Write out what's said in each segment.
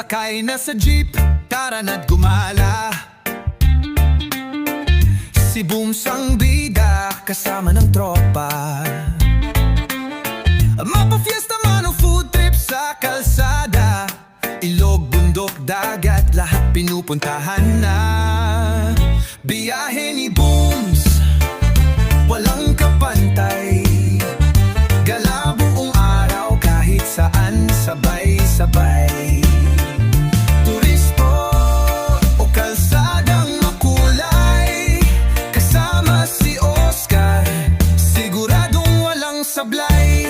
Sakay na sa jeep, tara na't gumala. Si Booms ang bida, kasama ng tropa. Mapafiesta man o food trip sa kalsada. Ilog, bundok, dagat, lahat pinupuntahan na. Biyahe ni Booms, walang kapantay. Gala buong araw kahit saan, sabay-sabay. Turisto o kalsadang makulay, kasama si Oscar, siguradong walang sablay.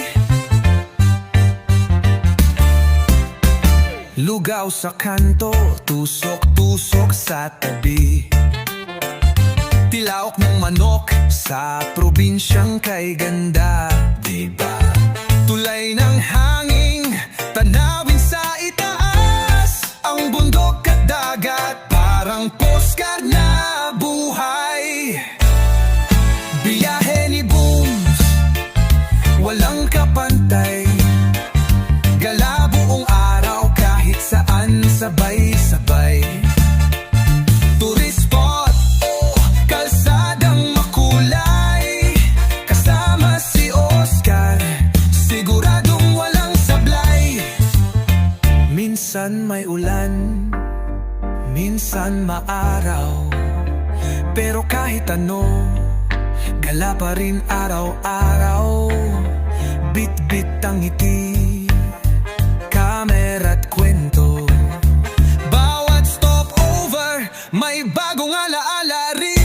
Lugaw sa kanto, tusok-tusok sa tabi. Tilaok ng manok sa probinsyang kay ganda, diba? Tulay ng hangin, tanawin sa itaas. Ang bundok at dagat, parang postcard na buhay. Biyahe ni Booms, walang kapantay. Gala buong araw kahit saan, sabay-sabay. Tourist spot o kalsadang makulay, kasama si Oscar, siguradong walang sablay. Minsan may ulan, minsan maaraw, pero kahit ano, gala pa rin araw-araw. Bit-bit ang ngiti, kamera't kwento. Bawat stopover, may bagong alaala rin.